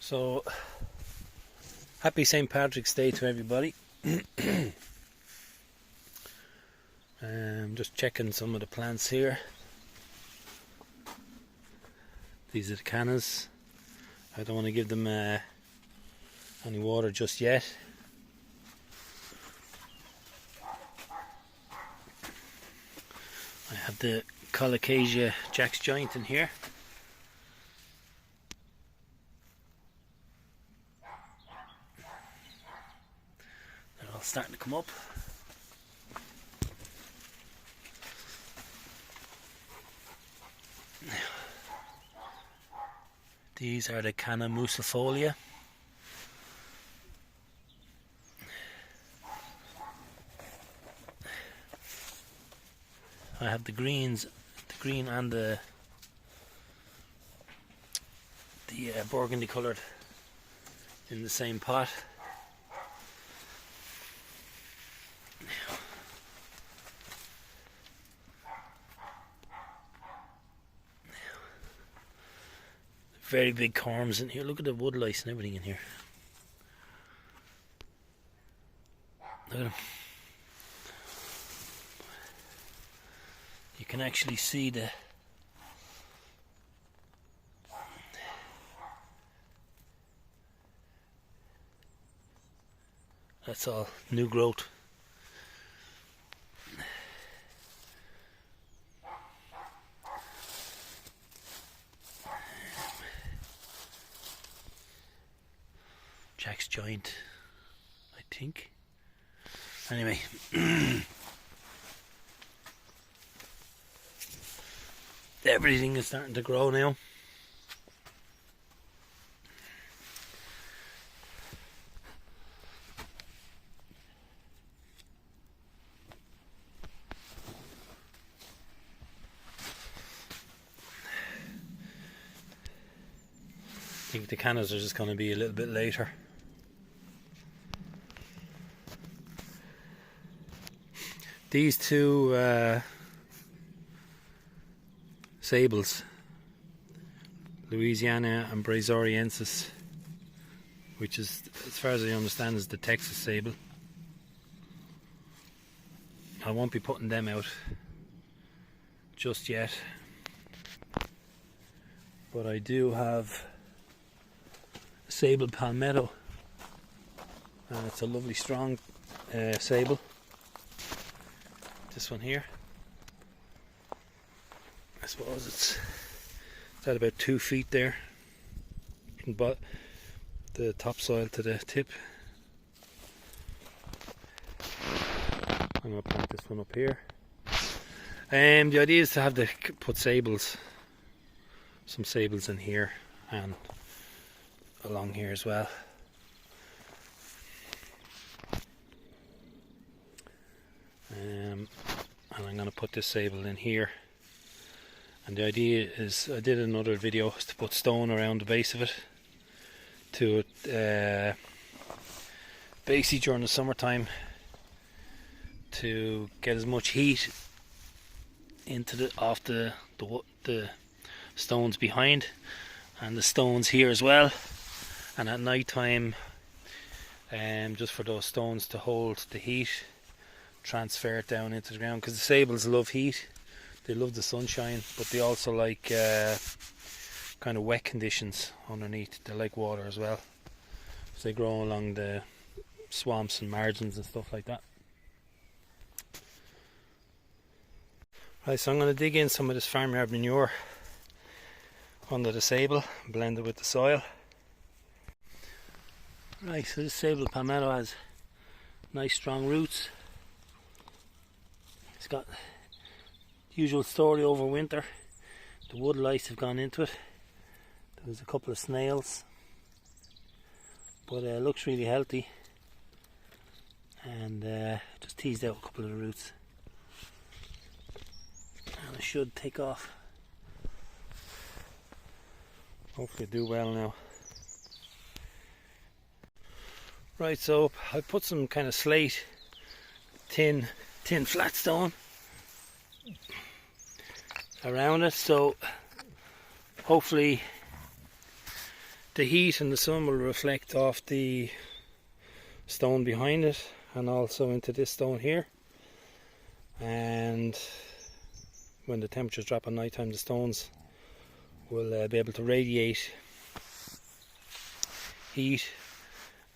So, happy St. Patrick's Day to everybody. Just checking some of the plants here. These are the cannas. I don't want to give them any water just yet. I have the Colocasia Jack's Joint in here. They're all starting to come up. These are the Canna Musa. I have the green and the burgundy coloured in the same pot. Very big corms in here. Look at the wood lice and everything in here. Look at them. You can actually see that's all new growth. Jack's Joint, I think. Anyway. Everything is starting to grow now. I think the cannas are just going to be a little bit later. These two Sabals, Louisiana and Brazoriensis, which is, as far as I understand, is the Texas Sabal. I won't be putting them out just yet, but I do have Sabal Palmetto, and it's a lovely strong Sabal. This one here, I suppose it's at about 2 feet there, from the topsoil to the tip. I'm going to plant this one up here. The idea is to put Sabals, some Sabals in here and along here as well. And I'm going to put this Sabal in here. And the idea is, I did another video, is to put stone around the base of it to basically during the summertime to get as much heat into off the stones behind and the stones here as well, and at night time just for those stones to hold the heat, transfer it down into the ground, because the Sabals love heat. They love the sunshine, but they also like kind of wet conditions underneath. They like water as well, so they grow along the swamps and margins and stuff like that. Right, so I'm going to dig in some of this farmyard manure under the Sabal and blend it with the soil. Right, so this Sabal Palmetto has nice strong roots. It's got usual story over winter. The wood lice have gone into it. There's a couple of snails, but it looks really healthy, and just teased out a couple of the roots, and it should take off. Hopefully do well now. Right, so I put some kind of slate, tin flat stone around it, so hopefully the heat and the sun will reflect off the stone behind it and also into this stone here, and when the temperatures drop at night time, the stones will be able to radiate heat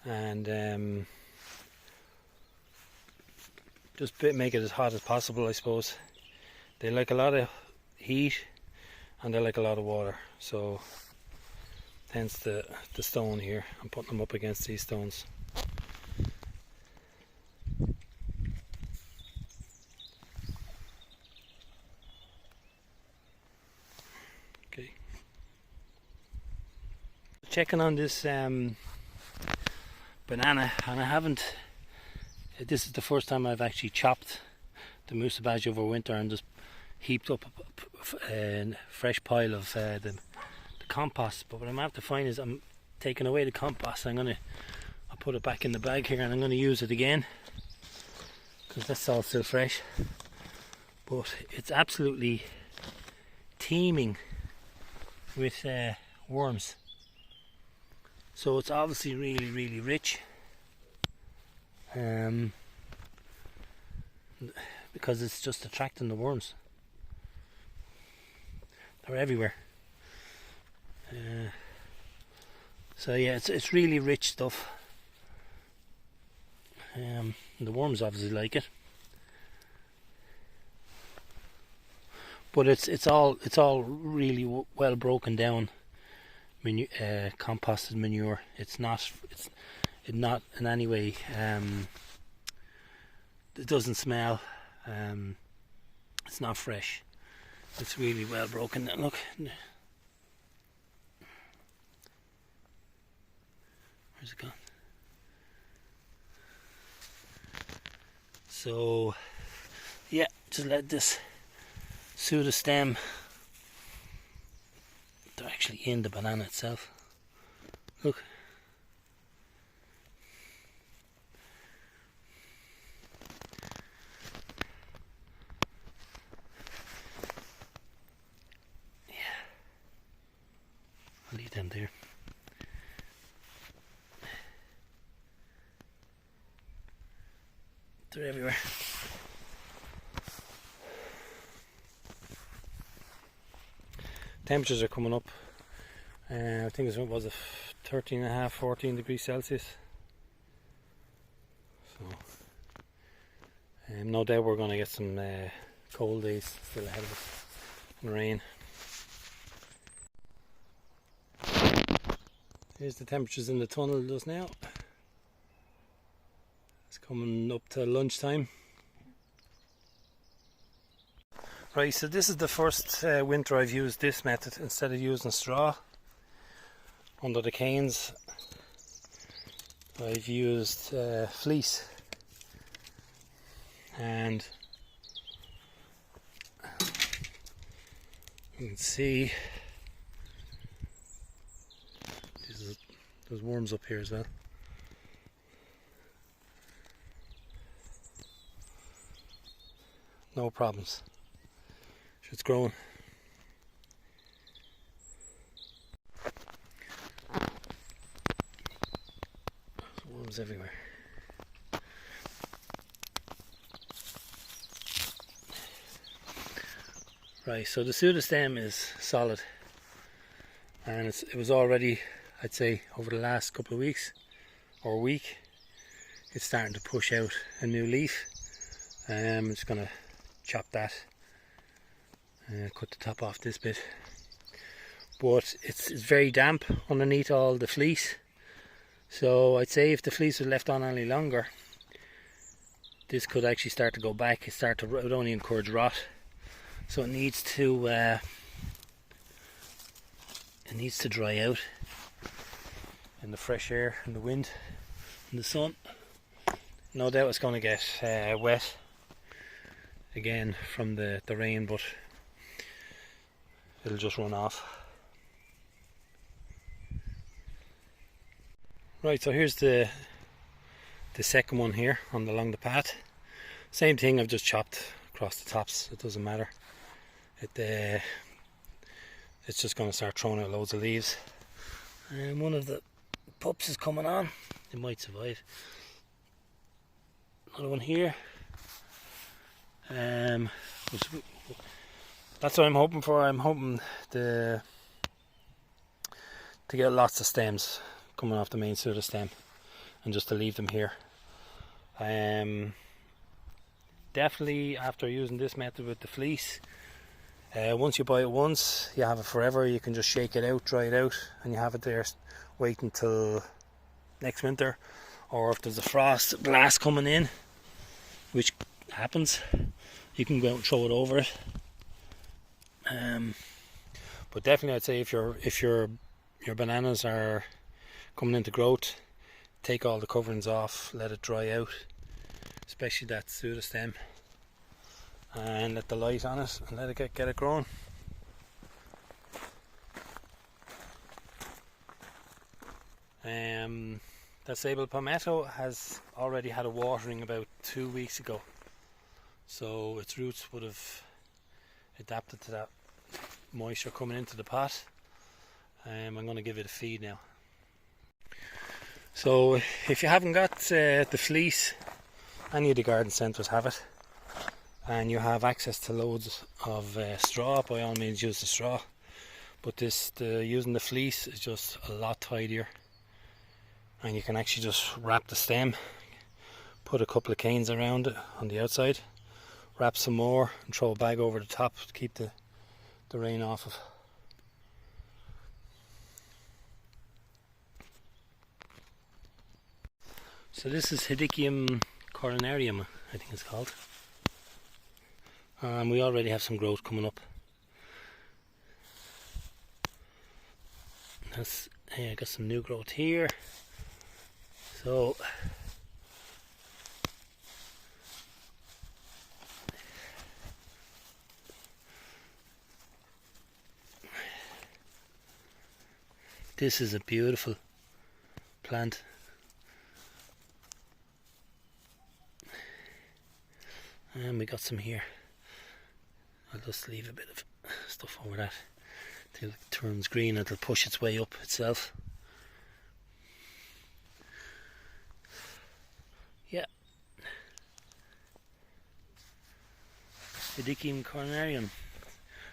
and just make it as hot as possible, I suppose. They like a lot of heat and they like a lot of water, so hence the stone here. I'm putting them up against these stones. Okay. Checking on this banana, and I haven't. This is the first time I've actually chopped the Musa Basjoo over winter and just heaped up a fresh pile of the compost. But what I'm going to have to find is I'm taking away the compost. I'll put it back in the bag here, and I'm going to use it again because that's all still fresh. But it's absolutely teeming with worms. So it's obviously really, really rich. Because it's just attracting the worms. They're everywhere. So yeah, it's really rich stuff. The worms obviously like it, but it's all really well broken down. Composted manure. It's not in any way. It doesn't smell. It's not fresh. It's really well broken down. Look. Where's it gone? So, yeah, just let this pseudostem. They're actually in the banana itself. Look. Yeah. I'll leave them there. They're everywhere. Temperatures are coming up. I think it was 13.5, 14 degrees Celsius. So, no doubt we're going to get some cold days still ahead of us and rain. Here's the temperatures in the tunnel just now. It's coming up to lunchtime. Right, so this is the first winter I've used this method instead of using straw. Under the canes I've used fleece, and you can see there's worms up here as well. No problems. It's growing. Worms everywhere. Right, so the pseudostem is solid, and it was already, I'd say, over the last couple of weeks or week, it's starting to push out a new leaf. I'm just going to chop that. Cut the top off this bit, but it's very damp underneath all the fleece, so I'd say if the fleece was left on any longer, this could actually start to go back. It would only encourage rot, so it needs to dry out in the fresh air and the wind and the sun. No doubt it's going to get wet again from the rain, but it'll just run off. Right, so here's the second one here along the path. Same thing, I've just chopped across the tops. It doesn't matter. It's just going to start throwing out loads of leaves, And one of the pups is coming on. It might survive. Another one here. That's what I'm hoping for. I'm hoping to get lots of stems coming off the main pseudo stem, and just to leave them here. Definitely after using this method with the fleece, once you buy it once, you have it forever. You can just shake it out, dry it out, and you have it there wait until next winter. Or if there's a frost blast coming in, which happens, you can go out and throw it over it. But definitely I'd say if your bananas are coming into growth, take all the coverings off, let it dry out, especially that pseudo stem, and let the light on it and let it get it growing. That Sabal Palmetto has already had a watering about 2 weeks ago, so its roots would have adapted to that moisture coming into the pot. I'm going to give it a feed now. So if you haven't got the fleece, any of the garden centres have it, and you have access to loads of straw, by all means use the straw. But using the fleece is just a lot tidier, and you can actually just wrap the stem, put a couple of canes around it on the outside, wrap some more and throw a bag over the top to keep the rain off of. So this is Hedychium coronarium, I think it's called. We already have some growth coming up. I got some new growth here. So this is a beautiful plant. And we got some here. I'll just leave a bit of stuff over that till it turns green, and it'll push its way up itself. Yeah. Hedychium coronarium.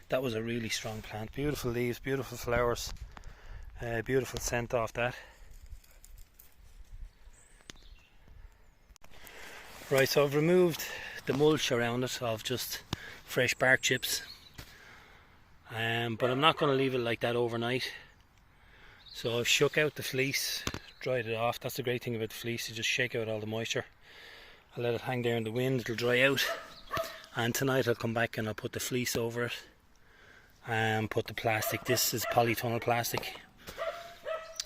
That was a really strong plant. Beautiful leaves, beautiful flowers, beautiful scent off that. Right, so I've removed the mulch around it of just fresh bark chips, but I'm not going to leave it like that overnight. So I've shook out the fleece, dried it off. That's the great thing about the fleece, you just shake out all the moisture. I'll let it hang there in the wind, it'll dry out, and tonight I'll come back and I'll put the fleece over it and put the plastic, this is polytunnel plastic,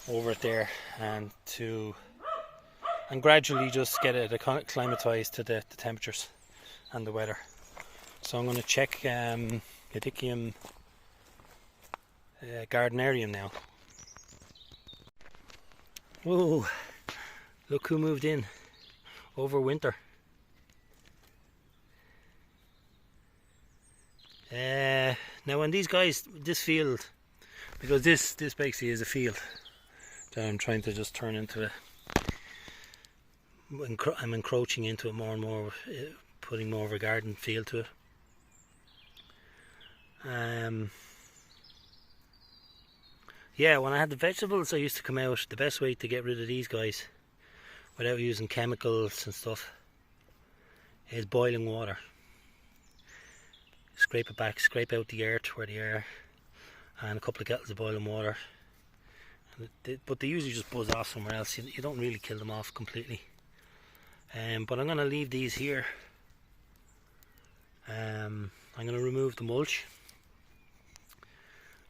over it there, and gradually just get it acclimatized to the temperatures and the weather. So I'm going to check Hedychium gardnerium now. Whoa, look who moved in over winter. Now when these guys, this field, because this basically is a field that I'm trying to just turn into I'm encroaching into it more and more, putting more of a garden feel to it. Yeah, when I had the vegetables I used to come out, the best way to get rid of these guys without using chemicals and stuff is boiling water. Scrape it back, scrape out the earth where they are, and a couple of kettles of boiling water. But they usually just buzz off somewhere else. You don't really kill them off completely. But I'm going to leave these here. I'm going to remove the mulch,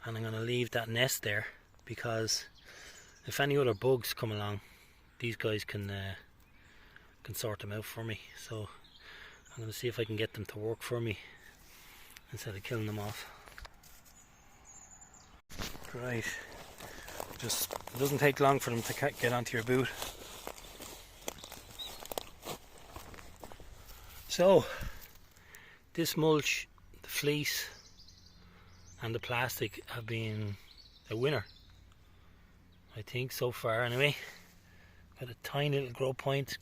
and I'm going to leave that nest there, because if any other bugs come along, these guys can sort them out for me. So I'm going to see if I can get them to work for me instead of killing them off. Right, it doesn't take long for them to get onto your boot. So this mulch, the fleece and the plastic have been a winner. I think so far anyway. Got a tiny little grow point.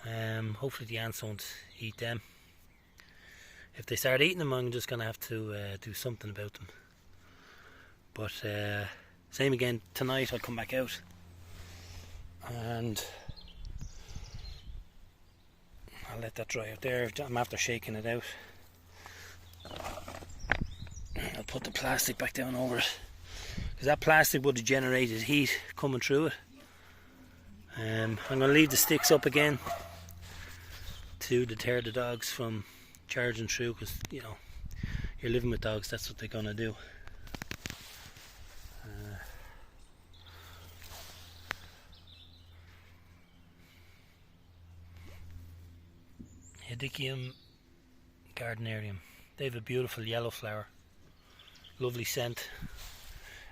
Hopefully the ants won't eat them. If they start eating them, I'm just going to have to do something about them. But same again, tonight I'll come back out and I'll let that dry out there. I'm after shaking it out. I'll put the plastic back down over it, because that plastic would have generated heat coming through it. I'm going to leave the sticks up again to deter the dogs from charging through, because you know, you're living with dogs, that's what they're going to do. Hedychium gardnerium. They have a beautiful yellow flower, lovely scent.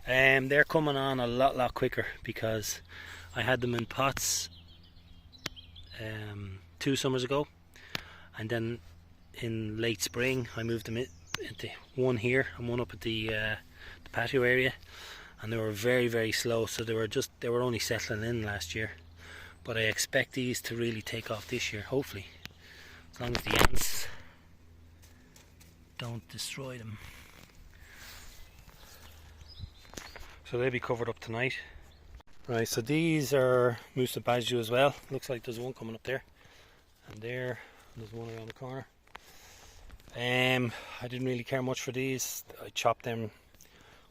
They're coming on a lot quicker because I had them in pots 2 summers ago, and then in late spring I moved them into one here and one up at the patio area, and they were very slow, so they were only settling in last year. But I expect these to really take off this year, hopefully, as long as the ants don't destroy them. So they'll be covered up tonight. Right, so these are Musa Basjoo as well. Looks like there's one coming up there, and there's one around the corner. I didn't really care much for these. I chopped them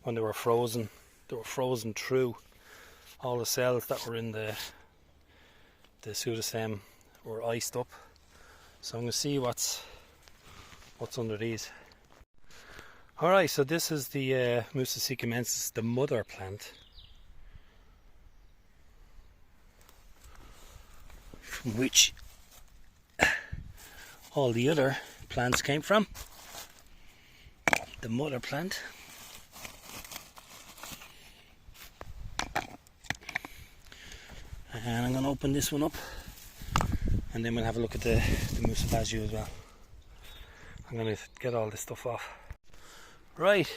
when they were frozen. They were frozen through. All the cells that were in the pseudostem were iced up. So I'm going to see what's under these. Alright, so this is the Musa sicumensis, the mother plant, from which all the other plants came from. The mother plant. And I'm going to open this one up, and then we'll have a look at the Musa Basjoo as well. I'm going to get all this stuff off. Right,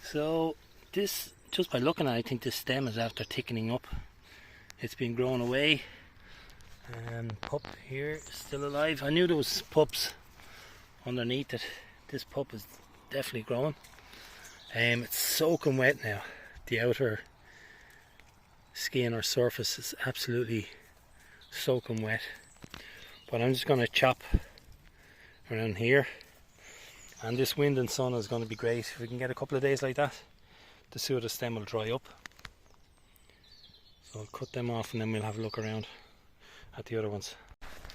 so this, just by looking at it, I think this stem is after thickening up. It's been growing away. Pup here, still alive. I knew there was pups underneath it. This pup is definitely growing. It's soaking wet now. The outer skin or surface is absolutely soaking wet. But I'm just going to chop around here. And this wind and sun is going to be great. If we can get a couple of days like that, the pseudostem will dry up. So I'll cut them off and then we'll have a look around at the other ones.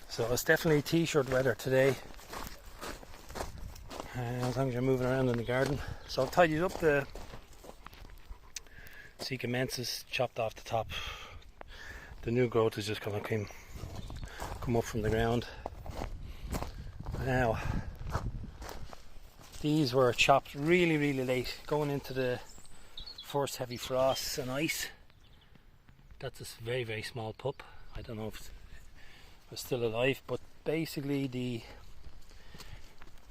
So it's definitely t-shirt weather today, as long as you're moving around in the garden. So I've tidied up the sicumensis, chopped off the top. The new growth is just going to come up from the ground. Now, these were chopped really late, going into the first heavy frosts and ice. That's a very small pup. I don't know if it's still alive, but basically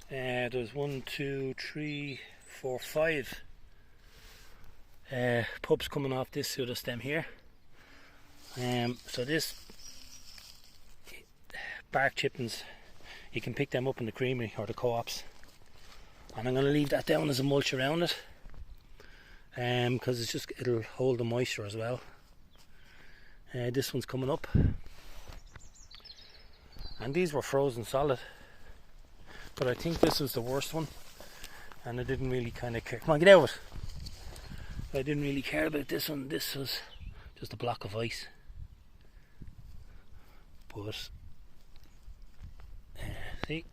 there's 1, 2, 3, 4, 5 pups coming off this pseudostem here. So this bark chippings, you can pick them up in the creamery or the co-ops, and I'm going to leave that down as a mulch around it, because it'll hold the moisture as well. This one's coming up, and these were frozen solid, but I think this was the worst one, and I didn't really kind of care. Come on, get out of it. I didn't really care about this one. This was just a block of ice, but see,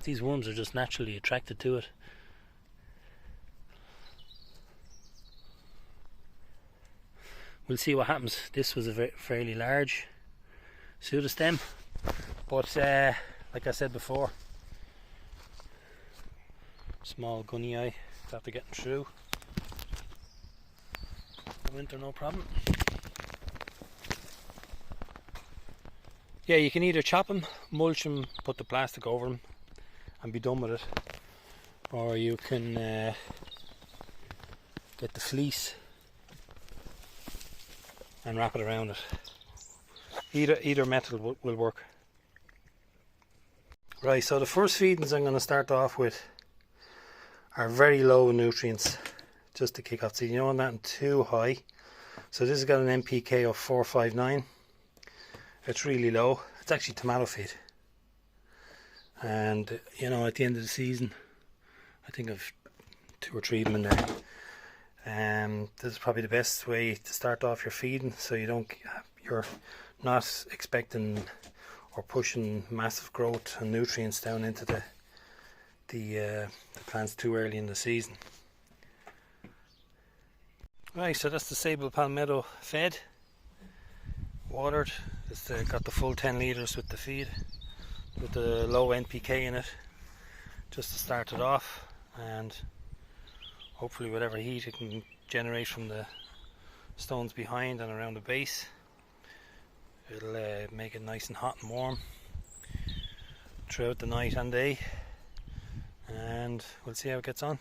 these worms are just naturally attracted to it. We'll see what happens. This was a fairly large pseudostem, but like I said before, small gunny eye after getting through the winter, no problem. Yeah, you can either chop them, mulch them, put the plastic over them and be done with it, or you can get the fleece and wrap it around it. Either method will work. Right, so the first feedings I'm going to start off with are very low in nutrients, just to kick off. So you don't want that too high. So this has got an NPK of 459. It's really low. It's actually tomato feed. And you know, at the end of the season, I think I've 2 or 3 of them in there. This is probably the best way to start off your feeding, so you're not expecting or pushing massive growth and nutrients down into the plants too early in the season. Right, so that's the Sabal Palmetto fed, watered. It's got the full 10 litres with the feed, with the low NPK in it, just to start it off, and hopefully whatever heat it can generate from the stones behind and around the base, it'll make it nice and hot and warm throughout the night and day, and we'll see how it gets on.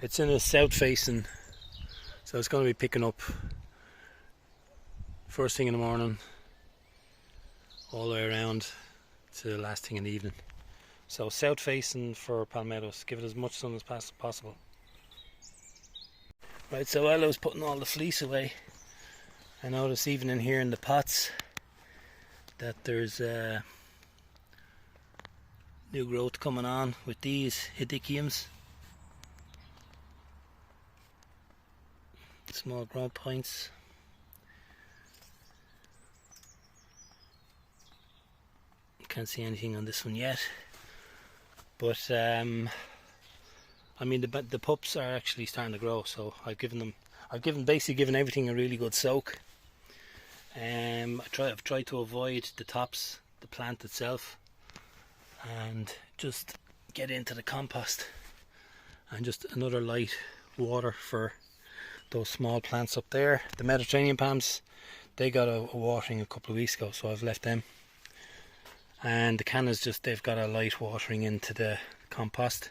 It's in a south facing, so it's going to be picking up first thing in the morning all the way around to the last thing in the evening. So south facing for palmettos, give it as much sun as possible. Right, so while I was putting all the fleece away, I noticed even in here in the pots that there's new growth coming on with these hedychiums, small growth points. Can't see anything on this one yet, but I mean the pups are actually starting to grow, so I've basically given everything a really good soak. I've tried to avoid the tops, the plant itself, and just get into the compost and just another light water for those small plants up there. The Mediterranean palms, they got a watering a couple of weeks ago, so I've left them. And the cannas, they've got a light watering into the compost.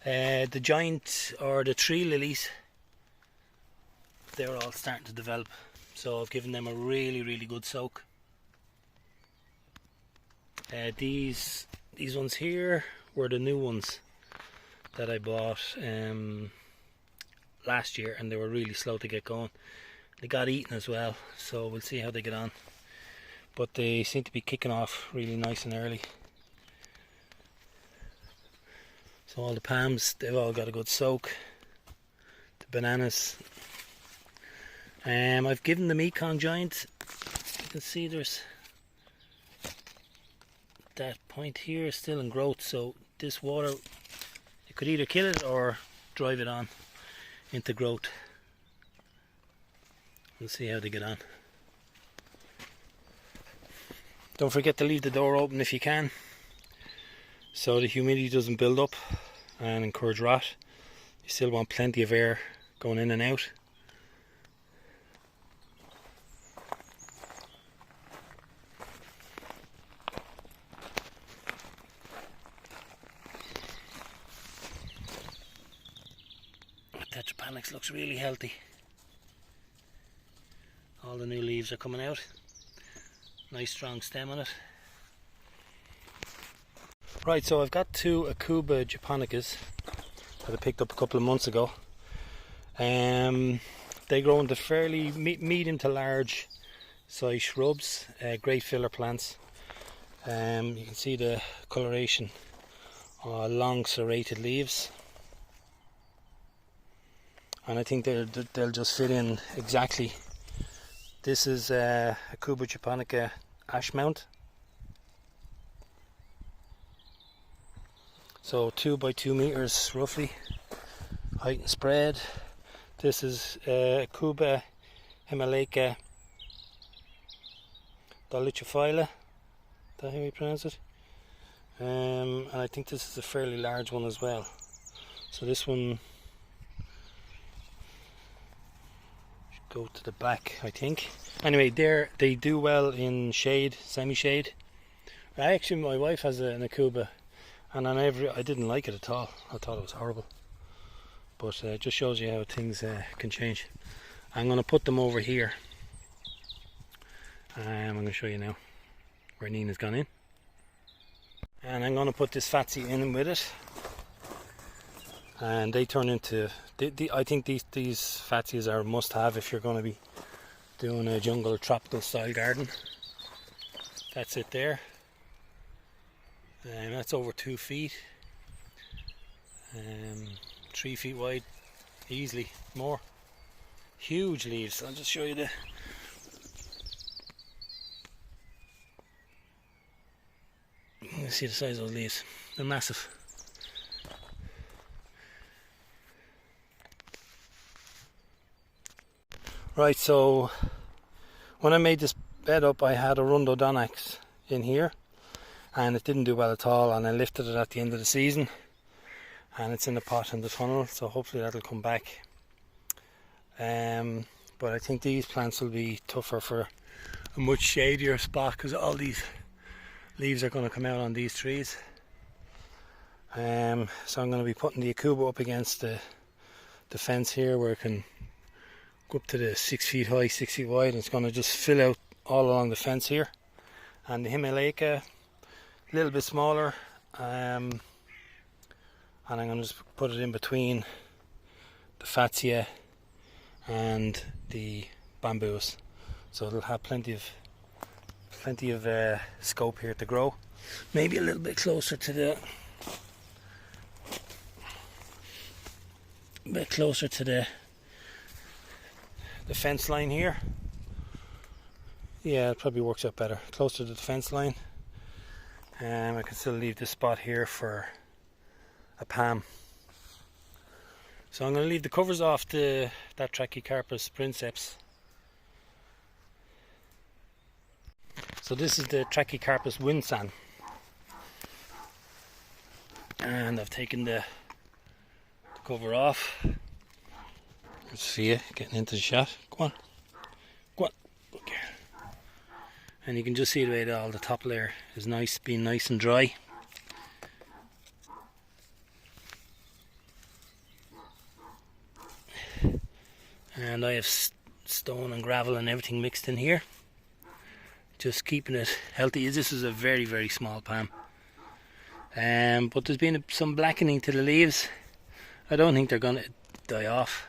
The giant or the tree lilies, they're all starting to develop, so I've given them a really good soak. These ones here were the new ones that I bought last year, and they were really slow to get going. They got eaten as well, so we'll see how they get on. But they seem to be kicking off really nice and early. So all the palms, they've all got a good soak. The bananas. I've given the Mekong giant. You can see there's that point here still in growth, so this water, you could either kill it or drive it on into growth. We'll see how they get on. Don't forget to leave the door open if you can, so the humidity doesn't build up and encourage rot. You still want plenty of air going in and out. Tetrapanax looks really healthy. All the new leaves are coming out. Nice strong stem on it. Right, so I've got 2 Aucuba Japonicas that I picked up a couple of months ago. They grow into fairly medium to large size shrubs, great filler plants. You can see the coloration, long serrated leaves, and I think they'll just fit in exactly. This is Aucuba Japonica ash mount. So 2 by 2 meters roughly, height and spread. This is Aucuba Himalaica dolichophylla. Is that how you pronounce it? And I think this is a fairly large one as well. So this one go to the back, I think. Anyway, they do well in shade, semi-shade, Actually, my wife has an Aucuba, and I didn't like it at all. I thought it was horrible. But it just shows you how things can change. I'm going to put them over here. I'm going to show you now where Nina's gone in. And I'm going to put this Fatsia in with it. And they turn into... I think these Fatsias are a must-have if you're going to be doing a jungle tropical style garden. That's it there. And that's over 2 feet. 3 feet wide, easily, more. Huge leaves. I'll just show you the... You can see the size of those leaves. They're massive. Right, so when I made this bed up, I had a rhododendron in here, and it didn't do well at all, and I lifted it at the end of the season, and it's in the pot in the tunnel, so hopefully that'll come back. But I think these plants will be tougher for a much shadier spot, because all these leaves are going to come out on these trees. So I'm going to be putting the Aucuba up against the fence here, where it can go up to the 6 feet high, 6 feet wide, and it's going to just fill out all along the fence here. And the Himalaya, a little bit smaller, and I'm going to just put it in between the Fatsia and the bamboos, so it'll have plenty of scope here to grow. Maybe a little bit closer to the fence line here. Yeah, it probably works out better closer to the fence line. I can still leave this spot here for a palm. So I'm going to leave the covers off that Trachycarpus princeps. So this is the Trachycarpus winsan, and I've taken the cover off. Let's see you getting into the shot. Go on, go on. Okay. And you can just see the way that all the top layer is nice, being nice and dry. And I have stone and gravel and everything mixed in here, just keeping it healthy. This is a very, very small palm, but there's been some blackening to the leaves. I don't think they're going to die off.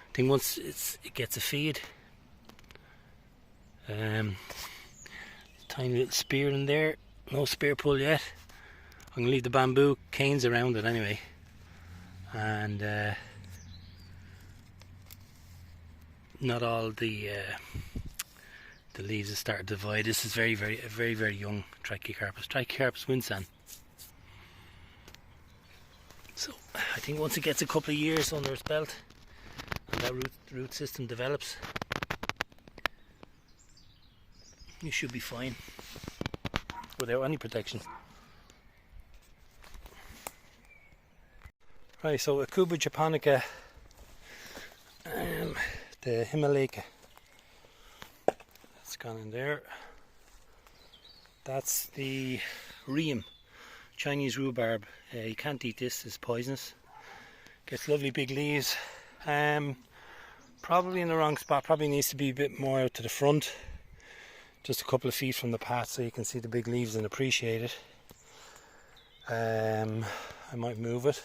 I think once it gets a feed, tiny little spear in there, no spear pull yet. I'm going to leave the bamboo canes around it anyway, and not all the leaves have started to divide. This is very, very young Trachycarpus winsan. So I think once it gets a couple of years under its belt and that root system develops, you should be fine without any protection. Right, so Aucuba Japonica, the Himalaya, that's gone in there. That's the ream, Chinese rhubarb. You can't eat this, it's poisonous. Gets lovely big leaves. Probably in the wrong spot, probably needs to be a bit more out to the front, just a couple of feet from the path, so you can see the big leaves and appreciate it. I might move it.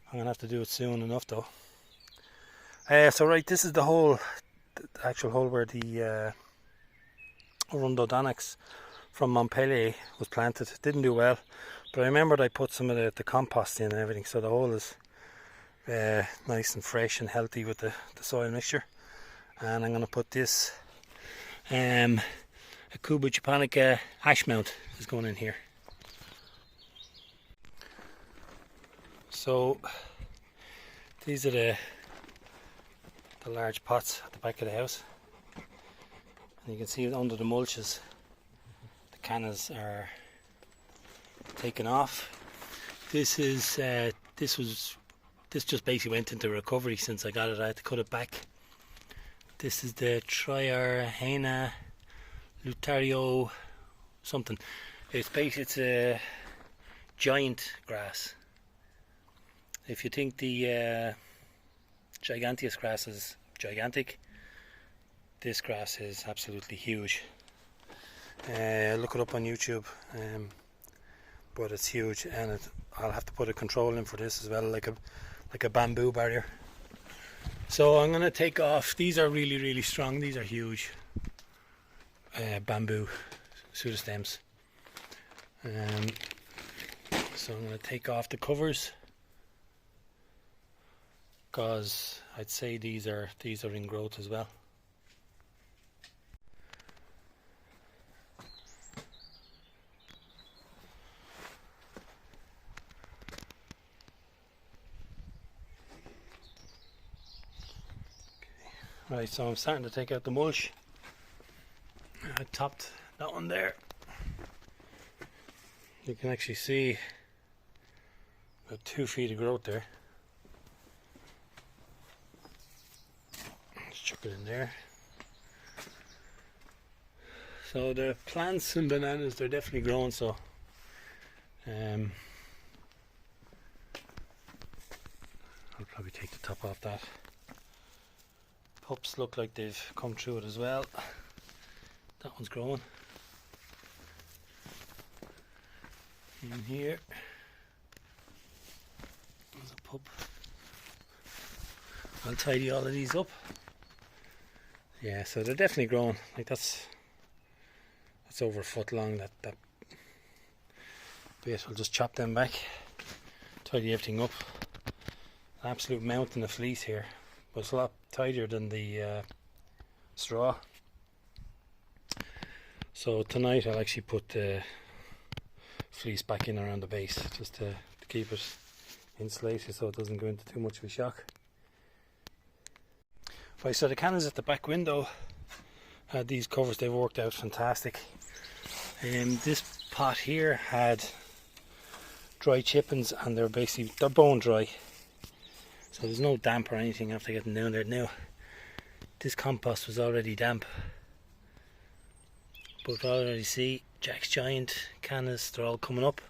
I'm going to have to do it soon enough though. So right, this is the actual hole where the rhododendron from Montpellier was planted. It didn't do well, but I remembered I put some of the compost in and everything, so the hole is nice and fresh and healthy with the soil mixture. And I'm going to put this Aucuba Japonica ash mount is going in here. So these are the large pots at the back of the house, and you can see under the mulches the cannas are taken off. This just basically went into recovery since I got it. I had to cut it back. This is the Triarhena Lutario something. It's a giant grass. If you think the giganteous grass is gigantic, this grass is absolutely huge. Look it up on YouTube, but it's huge, and I'll have to put a control in for this as well, like a bamboo barrier. So I'm going to take off. These are really strong. These are huge bamboo pseudostems. So I'm going to take off the covers, because I'd say these are in growth as well. Right, so I'm starting to take out the mulch. I topped that one there. You can actually see about 2 feet of growth there. Just chuck it in there. So the plants and bananas, they're definitely growing, so I'll probably take the top off that. Pups look like they've come through it as well. That one's growing. In here, there's a pup. I'll tidy all of these up. Yeah, so they're definitely growing. Like that's over a foot long. That bit. I'll just chop them back, tidy everything up. An absolute mountain of fleece here, but it's a lot tidier than the straw. So tonight I'll actually put the fleece back in around the base, just to keep it insulated so it doesn't go into too much of a shock. Right, so the cannons at the back window had these covers. They've worked out fantastic. This pot here had dry chippings, and they're bone dry, so there's no damp or anything after getting down there. Now this compost was already damp, but I already see Jack's Giant cannas, they're all coming up.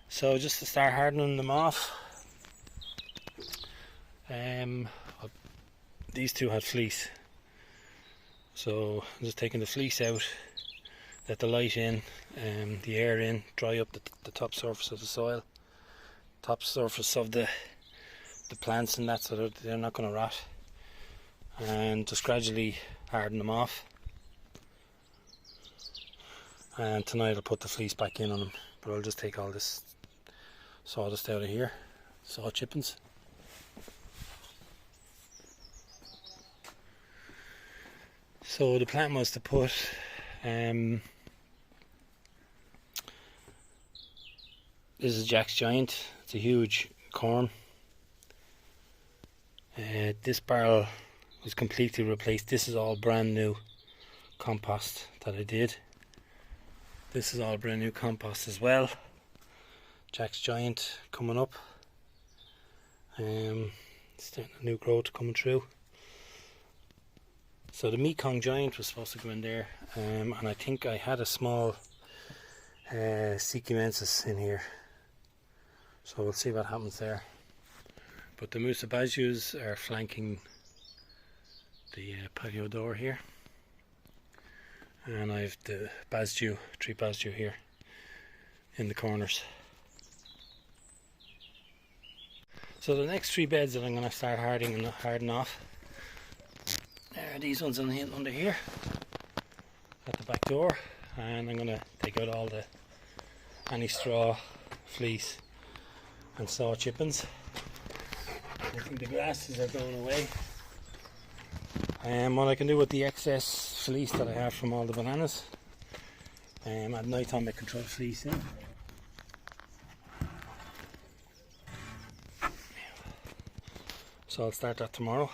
So just to start hardening them off, these two had fleece, so I'm just taking the fleece out, let the light in, the air in, dry up the top surface of the soil, top surface of the plants and that, so they're not going to rot, and just gradually harden them off. And tonight I'll put the fleece back in on them, but I'll just take all this sawdust out of here, saw chippings. So the plan was to put this is Jack's Giant. It's a huge corn. This barrel was completely replaced. This is all brand new compost that I did. This is all brand new compost as well. Jack's Giant coming up. Starting a new growth coming through. So the Mekong Giant was supposed to go in there, and I think I had a small Sequimensis in here. So we'll see what happens there. But the Musa Basjoos are flanking the patio door here. And I have the Basjoo, tree Basjoo here in the corners. So the next 3 beds that I'm going to start hardening off are these ones under here at the back door, and I'm going to take out any straw, fleece and saw chippings. I think the grasses are going away. What I can do with the excess fleece that I have from all the bananas, at night time I can throw the fleece in. So I'll start that tomorrow.